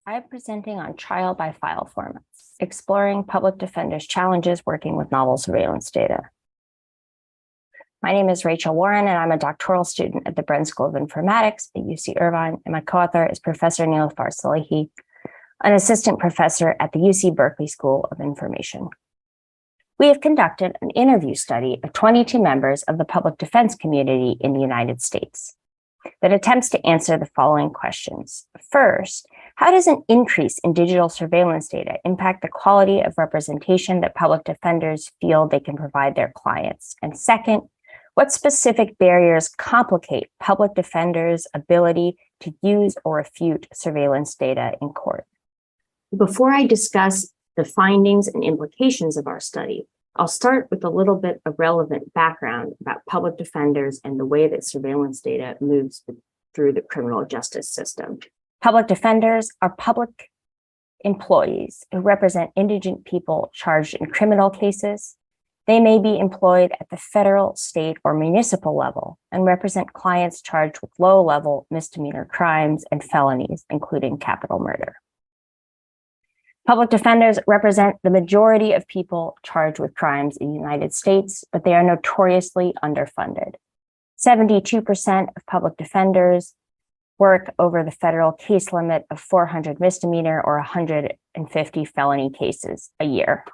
I am presenting on trial by file formats, exploring public defenders' challenges working with novel surveillance data. My name is Rachel Warren, and I'm a doctoral student at the Bren School of Informatics at UC Irvine, and my co-author is Professor Nilüfer Salehi, an assistant professor at the UC Berkeley School of Information. We have conducted an interview study of 22 members of the public defense community in the United States that attempts to answer the following questions. First, how does an increase in digital surveillance data impact the quality of representation that public defenders feel they can provide their clients? And second, what specific barriers complicate public defenders' ability to use or refute surveillance data in court? Before I discuss the findings and implications of our study, I'll start with a little bit of relevant background about public defenders and the way that surveillance data moves through the criminal justice system. Public defenders are public employees who represent indigent people charged in criminal cases. They may be employed at the federal, state, or municipal level and represent clients charged with low-level misdemeanor crimes and felonies, including capital murder. Public defenders represent the majority of people charged with crimes in the United States, but they are notoriously underfunded. 72% of public defenders work over the federal case limit of 400 misdemeanor or 150 felony cases a year.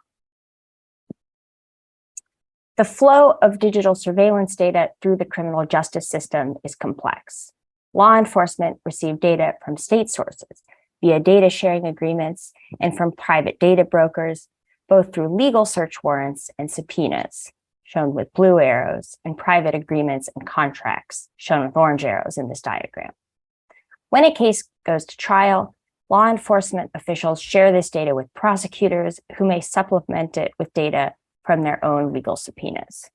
The flow of digital surveillance data through the criminal justice system is complex. Law enforcement receive data from state sources via data sharing agreements and from private data brokers, both through legal search warrants and subpoenas, shown with blue arrows, and private agreements and contracts, shown with orange arrows in this diagram. When a case goes to trial, law enforcement officials share this data with prosecutors who may supplement it with data from their own legal subpoenas.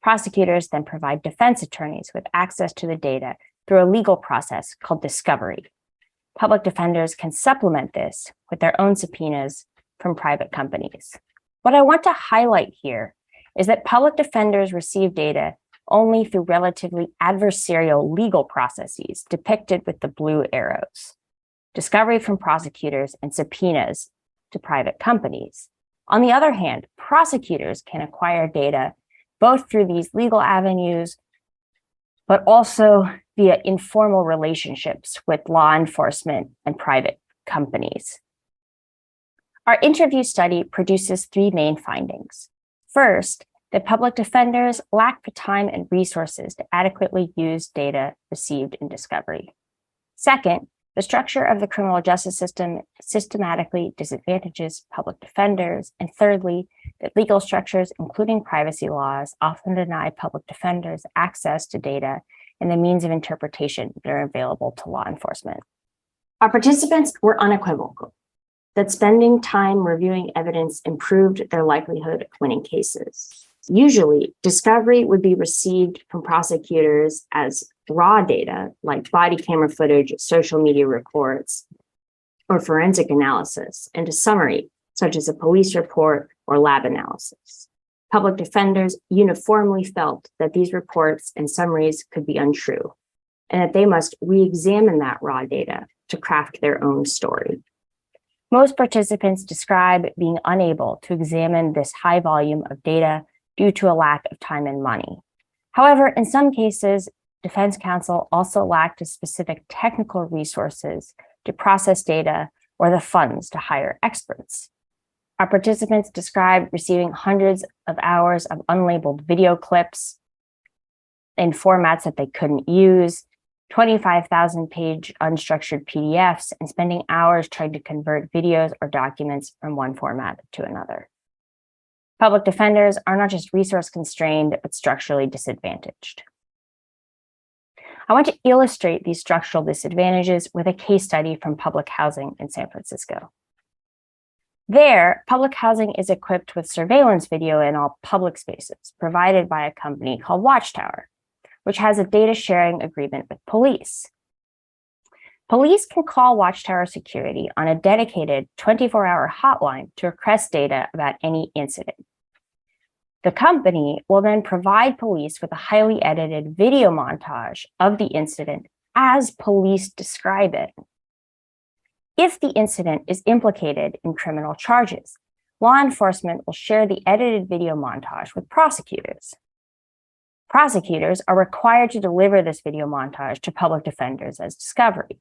Prosecutors then provide defense attorneys with access to the data through a legal process called discovery. Public defenders can supplement this with their own subpoenas from private companies. What I want to highlight here is that public defenders receive data only through relatively adversarial legal processes depicted with the blue arrows, discovery from prosecutors and subpoenas to private companies. On the other hand, prosecutors can acquire data both through these legal avenues, but also via informal relationships with law enforcement and private companies. Our interview study produces three main findings. First, that public defenders lack the time and resources to adequately use data received in discovery. Second, the structure of the criminal justice system systematically disadvantages public defenders. And thirdly, that legal structures, including privacy laws, often deny public defenders access to data and the means of interpretation that are available to law enforcement. Our participants were unequivocal that spending time reviewing evidence improved their likelihood of winning cases. Usually, discovery would be received from prosecutors as raw data, like body camera footage, social media reports, or forensic analysis, and a summary, such as a police report or lab analysis. Public defenders uniformly felt that these reports and summaries could be untrue, and that they must re-examine that raw data to craft their own story. Most participants describe being unable to examine this high volume of data due to a lack of time and money. However, in some cases, defense counsel also lacked the specific technical resources to process data or the funds to hire experts. Our participants described receiving hundreds of hours of unlabeled video clips in formats that they couldn't use, 25,000-page unstructured PDFs, and spending hours trying to convert videos or documents from one format to another. Public defenders are not just resource constrained, but structurally disadvantaged. I want to illustrate these structural disadvantages with a case study from public housing in San Francisco. There, public housing is equipped with surveillance video in all public spaces provided by a company called Watchtower, which has a data sharing agreement with police. Police can call Watchtower Security on a dedicated 24-hour hotline to request data about any incident. The company will then provide police with a highly edited video montage of the incident as police describe it. If the incident is implicated in criminal charges, law enforcement will share the edited video montage with prosecutors. Prosecutors are required to deliver this video montage to public defenders as discovery.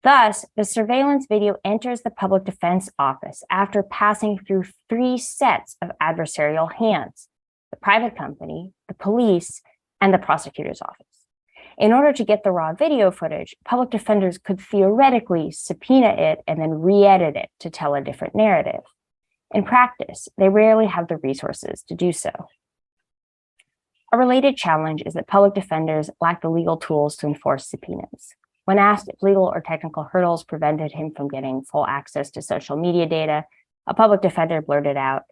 Thus, the surveillance video enters the public defense office after passing through 3 sets of adversarial hands: the private company, the police, and the prosecutor's office. In order to get the raw video footage, public defenders could theoretically subpoena it and then re-edit it to tell a different narrative. In practice, they rarely have the resources to do so. A related challenge is that public defenders lack the legal tools to enforce subpoenas. When asked if legal or technical hurdles prevented him from getting full access to social media data, a public defender blurted out,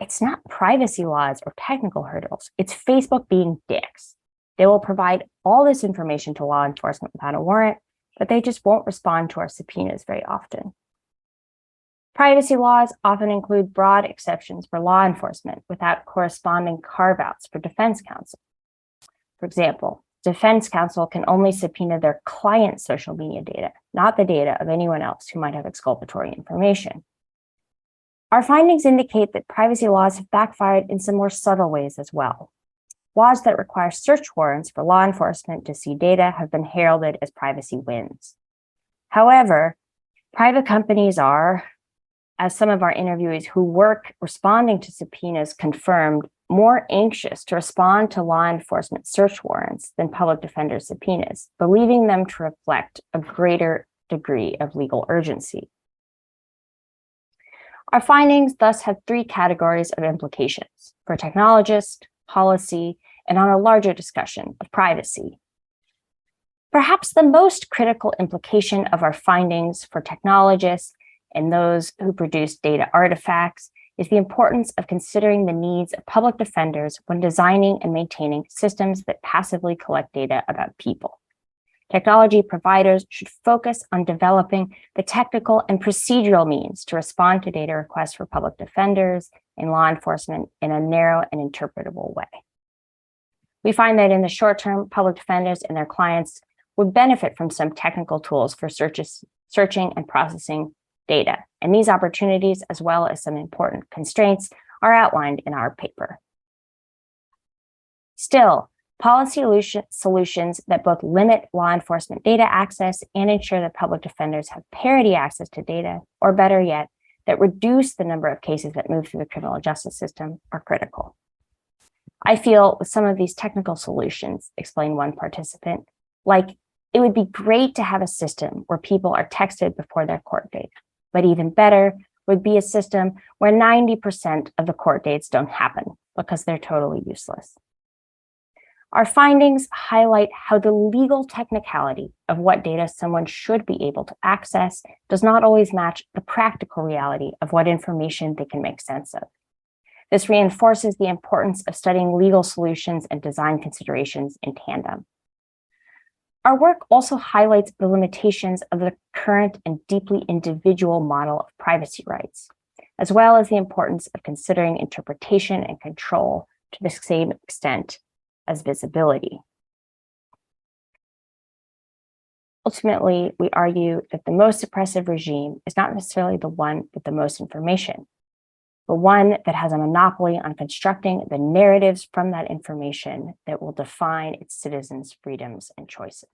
"It's not privacy laws or technical hurdles, it's Facebook being dicks. They will provide all this information to law enforcement without a warrant, but they just won't respond to our subpoenas very often." Privacy laws often include broad exceptions for law enforcement without corresponding carve-outs for defense counsel. For example, defense counsel can only subpoena their client's social media data, not the data of anyone else who might have exculpatory information. Our findings indicate that privacy laws have backfired in some more subtle ways as well. Laws that require search warrants for law enforcement to see data have been heralded as privacy wins. However, private companies are, as some of our interviewees who work responding to subpoenas confirmed, more anxious to respond to law enforcement search warrants than public defender subpoenas, believing them to reflect a greater degree of legal urgency. Our findings thus have 3 categories of implications: for technologists, policy, and on a larger discussion of privacy. Perhaps the most critical implication of our findings for technologists and those who produce data artifacts is the importance of considering the needs of public defenders when designing and maintaining systems that passively collect data about people. Technology providers should focus on developing the technical and procedural means to respond to data requests for public defenders and law enforcement in a narrow and interpretable way. We find that in the short term, public defenders and their clients would benefit from some technical tools for searching and processing data, and these opportunities, as well as some important constraints, are outlined in our paper. Still, policy solutions that both limit law enforcement data access and ensure that public defenders have parity access to data, or better yet, that reduce the number of cases that move through the criminal justice system, are critical. I feel with some of these technical solutions, explained one participant, like it would be great to have a system where people are texted before their court date, but even better would be a system where 90% of the court dates don't happen because they're totally useless. Our findings highlight how the legal technicality of what data someone should be able to access does not always match the practical reality of what information they can make sense of. This reinforces the importance of studying legal solutions and design considerations in tandem. Our work also highlights the limitations of the current and deeply individual model of privacy rights, as well as the importance of considering interpretation and control to the same extent as visibility. Ultimately, we argue that the most oppressive regime is not necessarily the one with the most information, but one that has a monopoly on constructing the narratives from that information that will define its citizens' freedoms and choices.